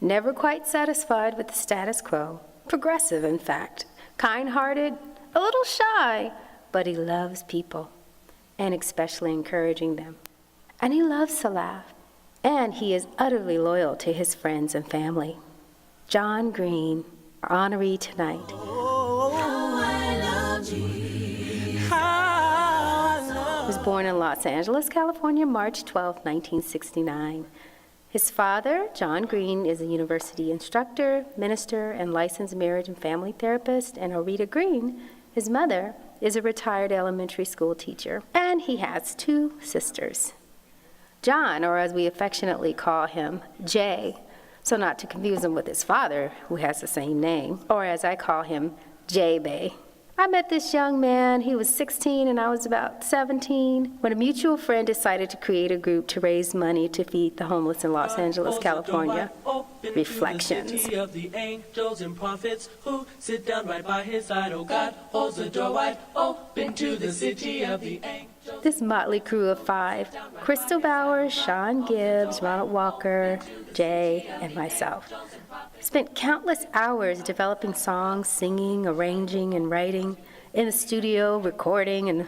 Never quite satisfied with the status quo, progressive in fact, kind-hearted, a little shy, but he loves people, and especially encouraging them. And he loves to laugh, and he is utterly loyal to his friends and family. John Green, our honoree tonight. He was born in Los Angeles, California, March 12, 1969. His father, John Green, is a university instructor, minister, and licensed marriage and family therapist, and Orita Green, his mother, is a retired elementary school teacher, and he has 2 sisters. John, or as we affectionately call him, Jay, so not to confuse him with his father, who has the same name, or as I call him, J-Bay. I met this young man, he was 16 and I was about 17, when a mutual friend decided to create a group to raise money to feed the homeless in Los Angeles, California. Reflections. Of the angels and prophets who sit down right by his side. Oh, God holds the door wide open to the city of the angels. This motley crew of 5, Crystal Bowers, Sean Gibbs, Ronald Walker, Jay, and myself, spent countless hours developing songs, singing, arranging, and writing, in the studio, recording, and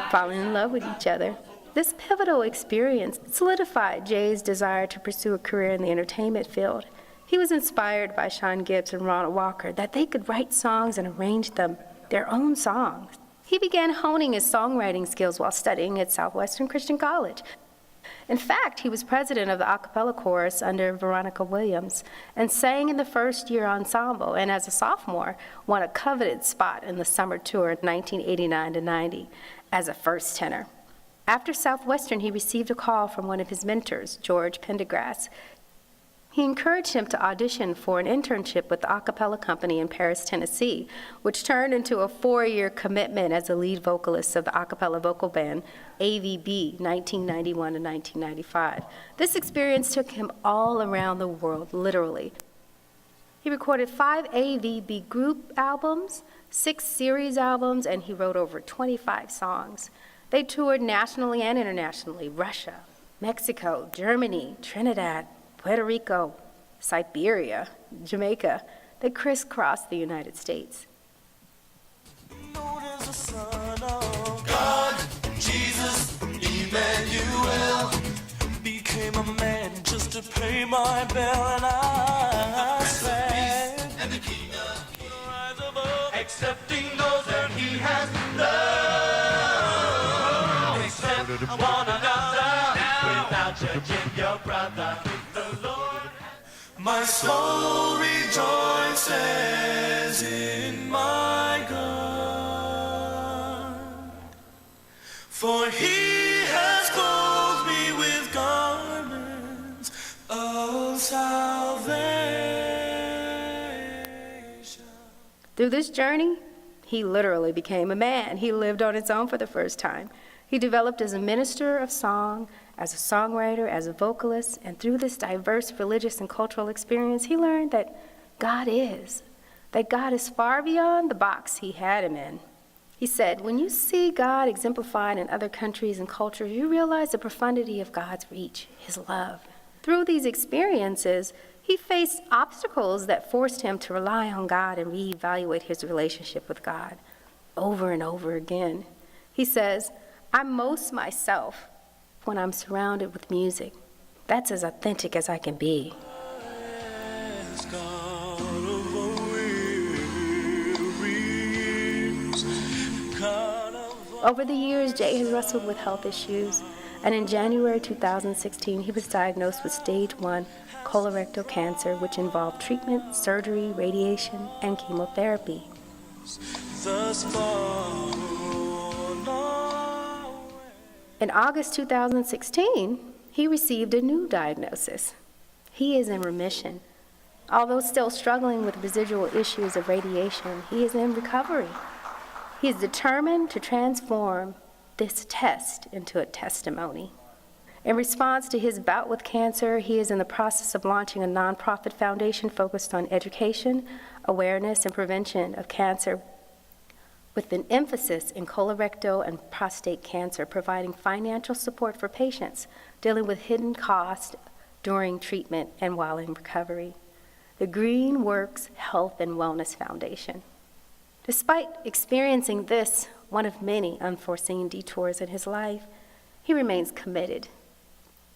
falling in love with each other. This pivotal experience solidified Jay's desire to pursue a career in the entertainment field. He was inspired by Sean Gibbs and Ronald Walker that they could write songs and arrange them, their own songs. He began honing his songwriting skills while studying at Southwestern Christian College. In fact, he was president of the a cappella chorus under Veronica Williams and sang in the first-year ensemble, and as a sophomore, won a coveted spot in the summer tour in 1989-90 as a first tenor. After Southwestern, he received a call from one of his mentors, George Pendergrass. He encouraged him to audition for an internship with the a cappella company in Paris, Tennessee, which turned into a 4-year commitment as the lead vocalist of the a cappella vocal band, AVB, 1991 to 1995. This experience took him all around the world, literally. He recorded 5 AVB group albums, 6 series albums, and he wrote over 25 songs. They toured nationally and internationally: Russia, Mexico, Germany, Trinidad, Puerto Rico, Siberia, Jamaica. They crisscrossed the United States. God, Jesus, Emmanuel, became a man just to pay my bill, and I said, and the King of Kings, accepting those that he has loved, accept one another without judging your brother. My soul rejoices in my God, for he has clothed me with garments of salvation. Through this journey, he literally became a man. He lived on his own for the first time. He developed as a minister of song, as a songwriter, as a vocalist, and through this diverse religious and cultural experience, he learned that God is far beyond the box he had him in. He said, when you see God exemplified in other countries and cultures, you realize the profundity of God's reach, his love. Through these experiences, he faced obstacles that forced him to rely on God and reevaluate his relationship with God over and over again. He says, I'm most myself when I'm surrounded with music. That's as authentic as I can be. Over the years, Jay has wrestled with health issues, and in January 2016, he was diagnosed with stage 1 colorectal cancer, which involved treatment, surgery, radiation, and chemotherapy. In August 2016, he received a new diagnosis. He is in remission. Although still struggling with residual issues of radiation, he is in recovery. He is determined to transform this test into a testimony. In response to his bout with cancer, he is in the process of launching a nonprofit foundation focused on education, awareness, and prevention of cancer, with an emphasis in colorectal and prostate cancer, providing financial support for patients dealing with hidden cost during treatment and while in recovery. The Green Works Health and Wellness Foundation. Despite experiencing this, one of many unforeseen detours in his life, he remains committed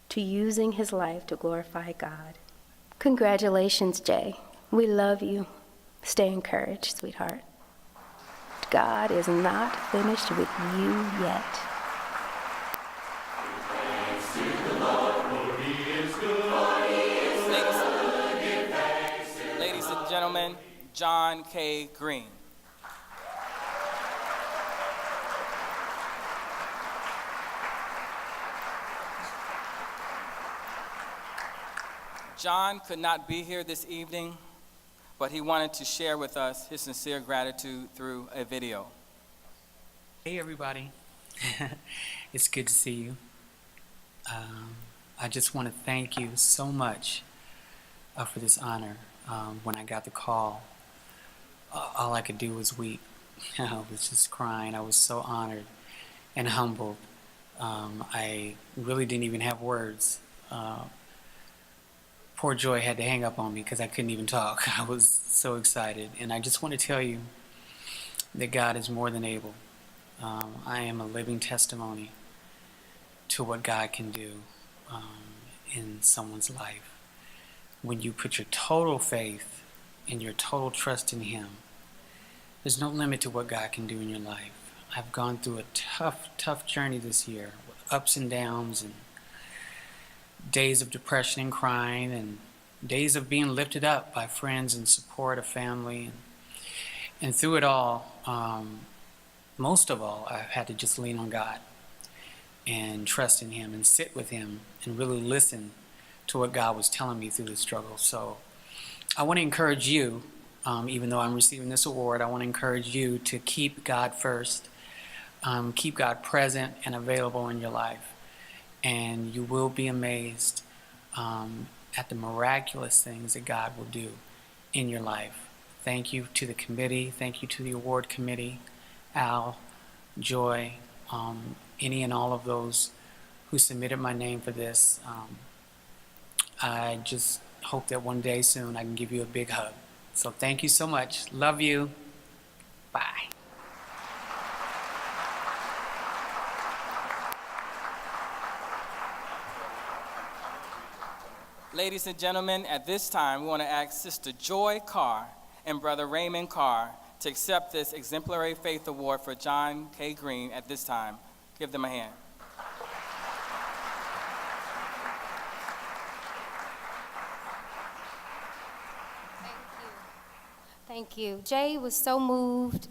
to using his life to glorify God. Congratulations, Jay. We love you. Stay encouraged, sweetheart. God is not finished with you yet. Ladies and gentlemen, John K. Green. John could not be here this evening, but he wanted to share with us his sincere gratitude through a video. Hey everybody, it's good to see you. I just want to thank you so much for this honor. When I got the call, all I could do was weep. I was just crying. I was so honored and humbled. I really didn't even have words. Poor Joy had to hang up on me because I couldn't even talk. I was so excited. And I just want to tell you that God is more than able. I am a living testimony to what God can do in someone's life. When you put your total faith and your total trust in Him, there's no limit to what God can do in your life. I've gone through a tough journey this year with ups and downs and days of depression and crying and days of being lifted up by friends and support of family. And through it all, most of all, I've had to just lean on God and trust in Him and sit with Him and really listen to what God was telling me through the struggle. So I want to encourage you, even though I'm receiving this award, I want to encourage you to keep God first, keep God present and available in your life. And you will be amazed at the miraculous things that God will do in your life. Thank you to the committee. Thank you to the award committee, Al, Joy, any and all of those who submitted my name for this. I just hope that one day soon I can give you a big hug. So thank you so much. Love you. Bye. Ladies and gentlemen, at this time, we want to ask Sister Joy Carr and Brother Raymond Carr to accept this Exemplary Faith Award for John K. Green at this time. Give them a hand. Thank you. Jay was so moved.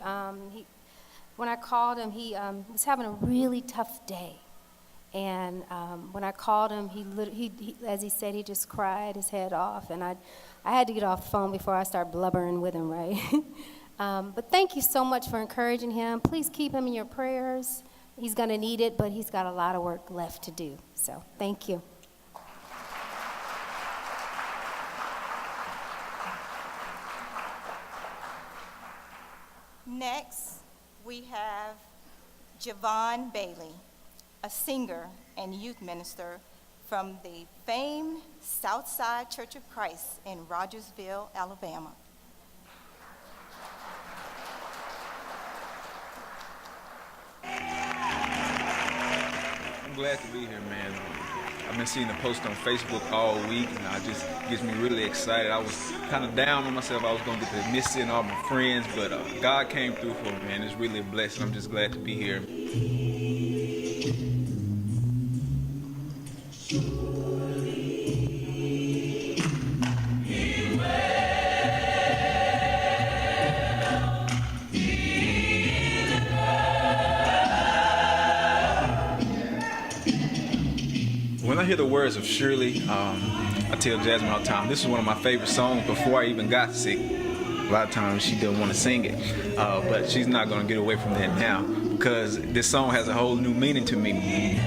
When I called him, he was having a really tough day. And when I called him, he, as he said, he just cried his head off. And I had to get off the phone before I start blubbering with him, right? But thank you so much for encouraging him. Please keep him in your prayers. He's going to need it, but he's got a lot of work left to do. So thank you. Next, we have Javan Bailey, a singer and youth minister from the famed Southside Church of Christ in Rogersville, Alabama. I'm glad to be here, man. I've been seeing the post on Facebook all week, and it just gets me really excited. I was kind of down on myself. I was going to get to miss seeing all my friends, but God came through for me, man. It's really a blessing. I'm just glad to be here. When I hear the words of Shirley, I tell Jasmine all the time, this is one of my favorite songs before I even got sick. A lot of times she doesn't want to sing it, but she's not going to get away from that now because this song has a whole new meaning to me.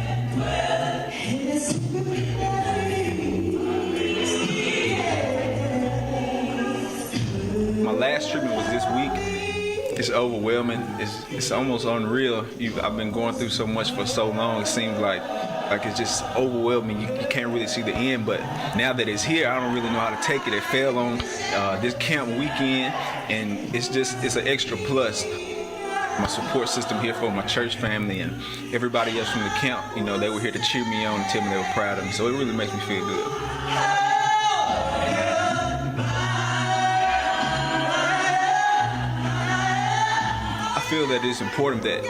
My last treatment was this week. It's overwhelming. It's almost unreal. I've been going through so much for so long. It seems like like it's just overwhelming. You can't really see the end, but now that it's here, I don't really know how to take it. It fell on this camp weekend, and it's an extra plus. My support system here for my church family and everybody else from the camp, they were here to cheer me on and tell me they were proud of me. So it really makes me feel good. I feel that it's important that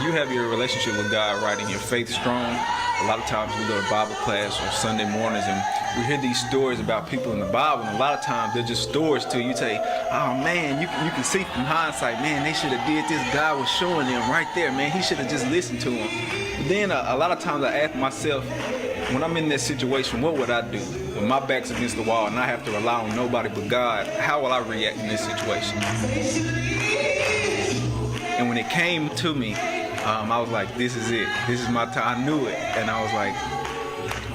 you have your relationship with God right and your faith strong. A lot of times we go to Bible class on Sunday mornings and we hear these stories about people in the Bible, and a lot of times they're just stories till you say, oh man, you can see from hindsight, man, they should have did this. God was showing them right there, man. He should have just listened to him. But then a lot of times I ask myself, when I'm in that situation, what would I do? When my back's against the wall and I have to rely on nobody but God, how will I react in this situation? And when it came to me, I was like, this is it. This is my time. I knew it. And I was like,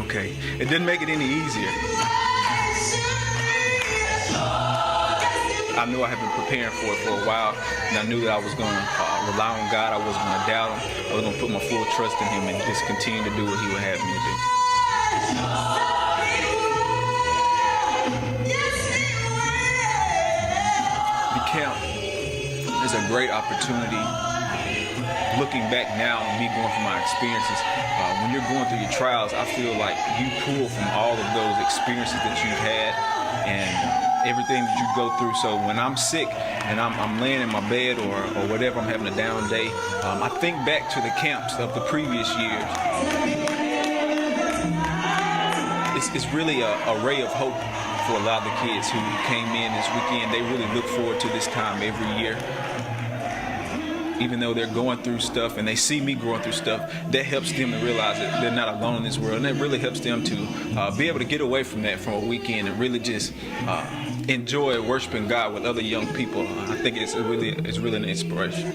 okay. It didn't make it any easier. I knew I had been preparing for it for a while, and I knew that I was going to rely on God. I wasn't going to doubt him. I was going to put my full trust in him and just continue to do what he would have me to do. The camp is a great opportunity. Looking back now and me going through my experiences, when you're going through your trials, I feel like you pull from all of those experiences that you've had and everything that you go through. So when I'm sick and I'm laying in my bed or whatever, I'm having a down day, I think back to the camps of the previous years. It's really a ray of hope for a lot of the kids who came in this weekend. They really look forward to this time every year. Even though they're going through stuff and they see me going through stuff, that helps them to realize that they're not alone in this world. And that really helps them to be able to get away from that for a weekend and really just enjoy worshiping God with other young people. I think it's really an inspiration.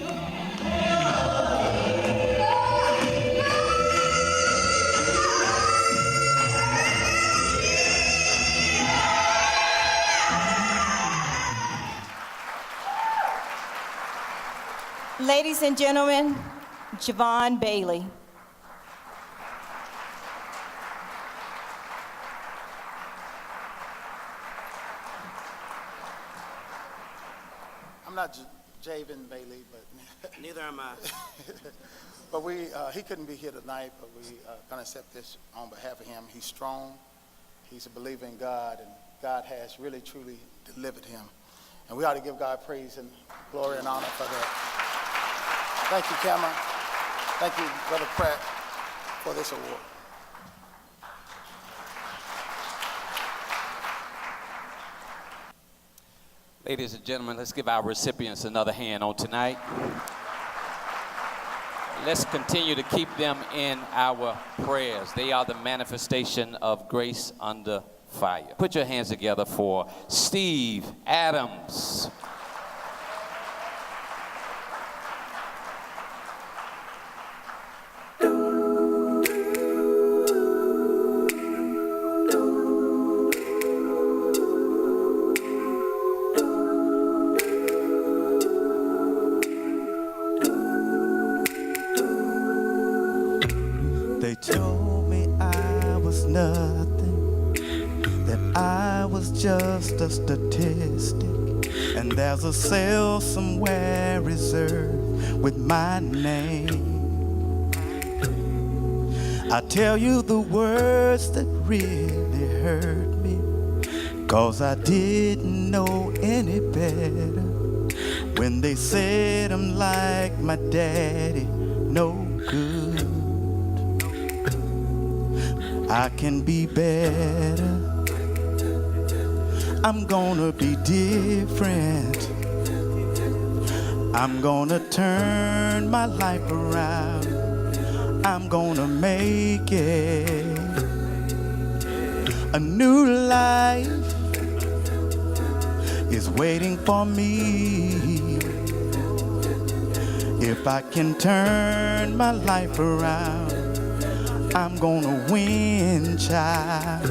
Ladies and gentlemen, Javan Bailey. I'm not Javan Bailey, but neither am I. but he couldn't be here tonight, but we gonna accept this on behalf of him. He's strong. He's a believer in God, and God has really, truly delivered him. And we ought to give God praise and glory and honor for that. Thank you, Kama. Thank you, Brother Pratt, for this award. Ladies and gentlemen, let's give our recipients another hand on tonight. Let's continue to keep them in our prayers. They are the manifestation of grace under fire. Put your hands together for Steve Adams. They told me I was nothing, that I was just a statistic, and there's a cell somewhere reserved with my name. I tell you the words that really hurt me, 'cause I didn't know any better. When they said I'm like my daddy, no good. I can be better. I'm gonna be different. I'm gonna turn my life around. I'm gonna make it a new life is waiting for me. If I can turn my life around, I'm gonna win, child.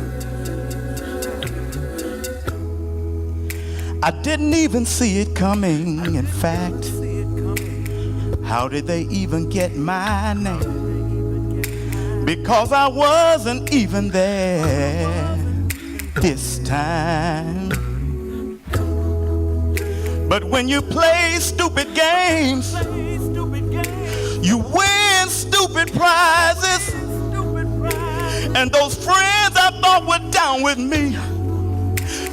I didn't even see it coming. In fact, how did they even get my name? because I wasn't even there this time. But when you play stupid games, you win stupid prizes. And those friends I thought were down with me,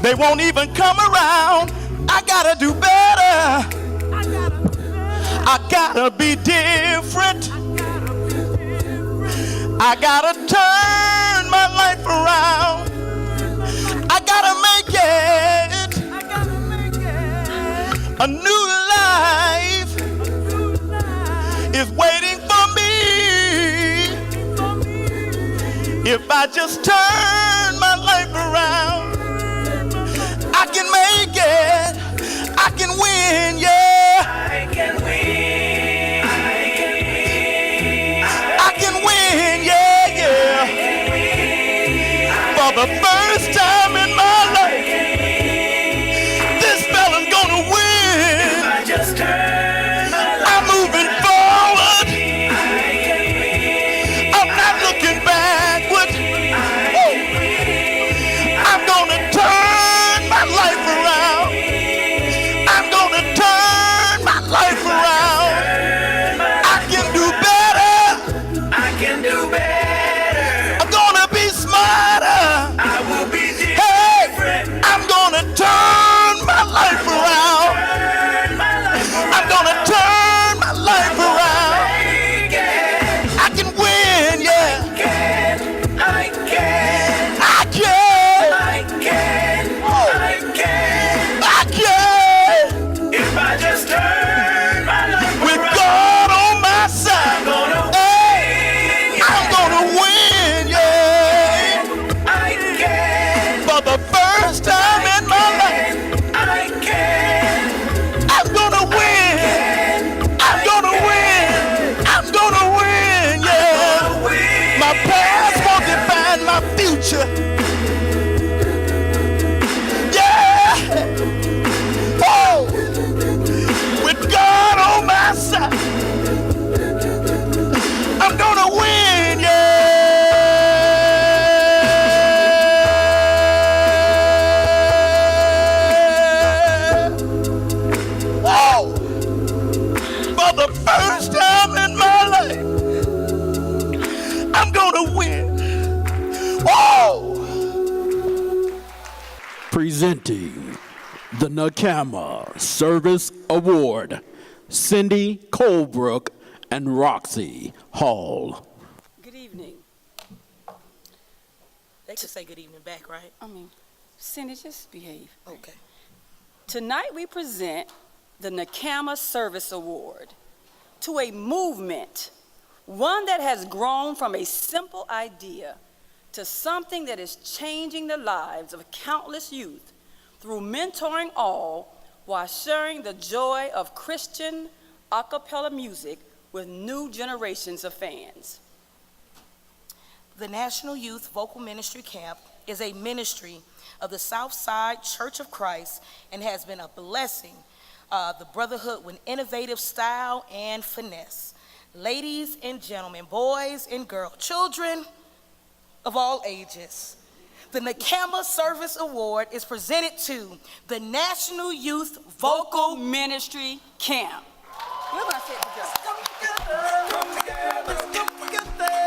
they won't even come around. I gotta do better. I gotta be different. I gotta turn my life around. I gotta make it a new life is waiting for me. If I just turn my life around, I can make it. I can win, yeah. I can win. I can win, yeah, yeah. For the first time in my life, this fella's gonna win. If I just turn my life, I'm moving forward. I can win. I'm not looking backward. I'm gonna turn my life around. I'm gonna turn my life around. I can do better. I can do better. I'm gonna be smarter. I will be different. Hey, I'm gonna turn my life around. I'm gonna turn my life around. I can win, yeah. I can. I can. If I just turn my life with around, God on my side, I'm gonna win, yeah. I can. For the first time in my life, I can. I'm gonna win. I'm gonna win. I'm gonna win, yeah. My past won't define my future. Yeah. Oh. With God on my side, I'm gonna win, yeah. Whoa! For the first time in my life, I'm gonna win. Whoa! Presenting the NACAMA Service Award, Cindy Colebrook and Roxy Hall. Good evening. They could say good evening back, right? Cindy, just behave. Okay. Tonight we present the NACAMA Service Award to a movement, one that has grown from a simple idea to something that is changing the lives of countless youth through mentoring all while sharing the joy of Christian a cappella music with new generations of fans. The National Youth Vocal Ministry Camp is a ministry of the Southside Church of Christ and has been a blessing, the brotherhood with innovative style and finesse. Ladies and gentlemen, boys and girls, children of all ages, the NACAMA Service Award is presented to the National Youth Vocal Ministry Camp. We're going to sit together. Come together, come together.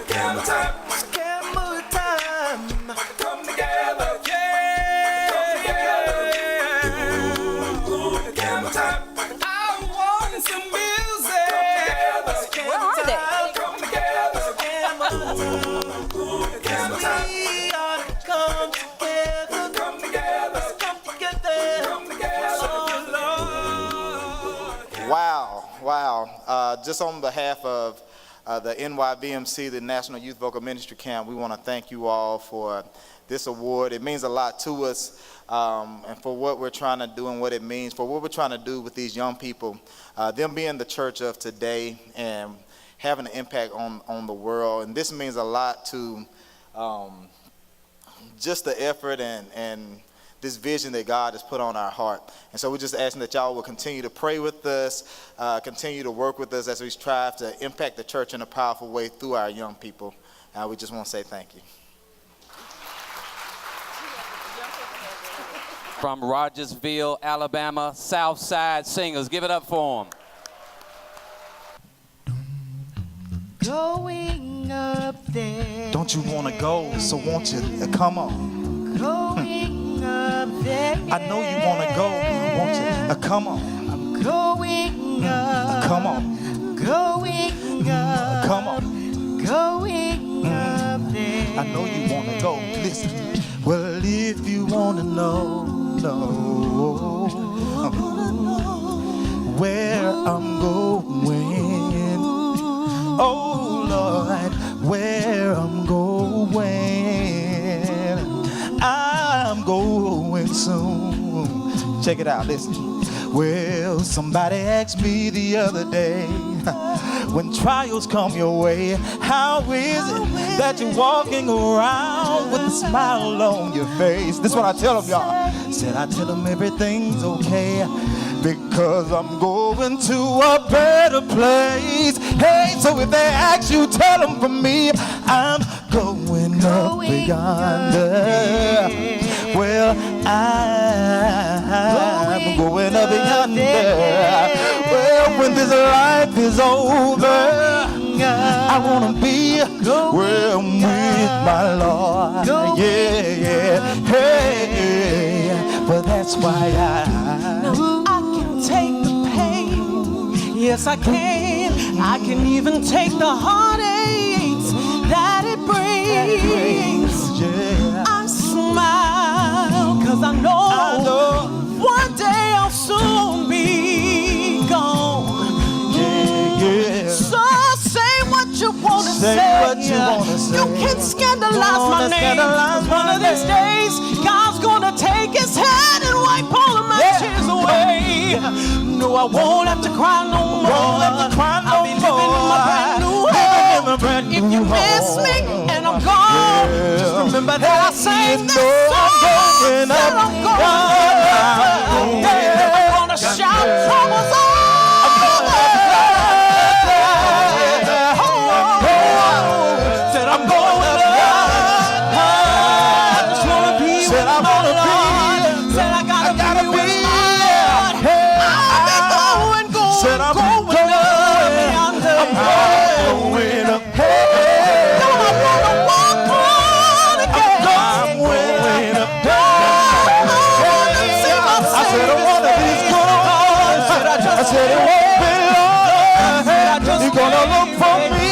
Camera time, camera time. Come together, yeah. Camera time. I want some music. Where are they? Come together, camera time. We ought to come together. Come together, come together. Come together. Wow. Just on behalf of the NYVMC, the National Youth Vocal Ministry Camp, we want to thank you all for this award. It means a lot to us, and for what we're trying to do and what it means, for what we're trying to do with these young people, them being the church of today and having an impact on the world. And this means a lot to just the effort and this vision that God has put on our heart. And so we're just asking that y'all will continue to pray with us, continue to work with us as we strive to impact the church in a powerful way through our young people. And we just want to say thank you. From Rogersville, Alabama, Southside singers. Give it up for them. Going up there. Don't you want to go? So won't you come on? Going up there. I know you want to go. Won't you come on? I'm going up. Come on. Going up. Come on. Going up there. I know you want to go. Listen. Well, if you want to know where I'm going, oh Lord, where I'm going soon. Check it out, listen. Well, somebody asked me the other day, when trials come your way, how is it that you're walking around with a smile on your face? This is what I tell them, y'all. Said I tell them everything's okay, because I'm going to a better place. Hey, so if they ask you, tell them for me, I'm going up yonder. Well, I'm going up yonder. Well, when this life is over, I want to be where I'm with my Lord. Yeah. Hey, but that's why I can take the pain. Yes, I can. I can even take the heartaches that it brings. I smile, 'cause I know one day I'll soon be gone. So say what you wanna say. You can scandalize my name. One of these days, God's gonna take his hand and wipe all of my tears away. No, I won't have to cry no more. I'll be living in my brand new home. If you miss me and I'm gone, just remember that I sang this song. That I'm going up. I'm gonna shout troubles over. Said I'm going up. I just wanna be with my Lord. Said I gotta be with my Lord. I've been going up. I'm going up. Don't I wanna walk on again? I'm going up. I said one of these good ones. I said it won't be long. You're gonna look for me.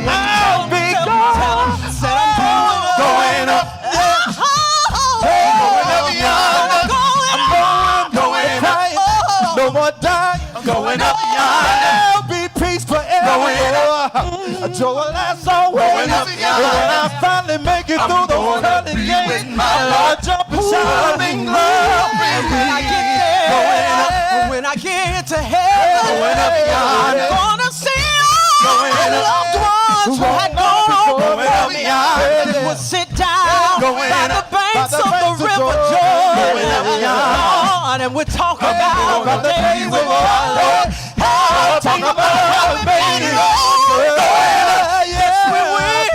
I'll be gone. Said I'm going up. Going up yonder. I'm going up. No more dying. Going up yonder. There'll be peace forever. Joy will last always. Going up yonder. When I finally make it through the pearly gate, I'll jump and shout in love. When I get there, when I get to heaven, I'm gonna see all my loved ones who had gone on before me. They would sit down by the banks of the river Jordan, and we'd talk about the days of our Lord. Talk about how we made it over. Yes, we will.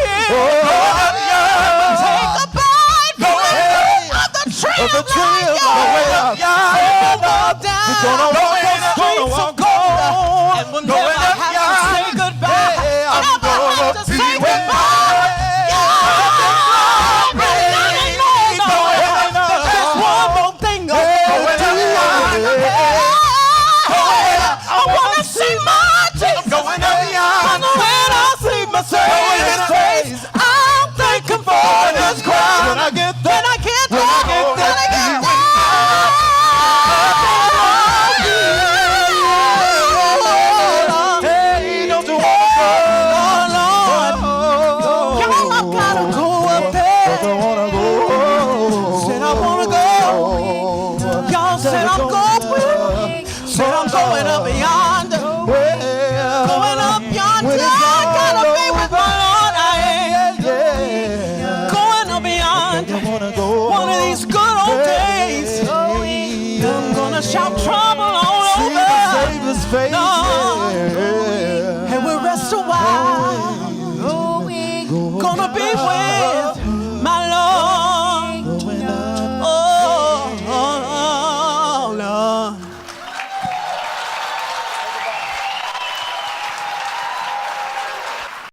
Take a bite of the tree of life. We're gonna walk the streets of gold, and we'll never have to say goodbye. Never have to say goodbye. There's one more thing I'm gonna do. I wanna see my Jesus. Going up beyond. When I see myself in his face, I'll thank him for this crown. When I get there, when I get there, when I get there. Hey, don't you want to go? Lord, y'all, I gotta go up there. Don't wanna go? Said I wanna go. Y'all said I'm going. Said I'm going up yonder. Going up yonder. I gotta be with my Lord. I am going up yonder. One of these good old days. faith.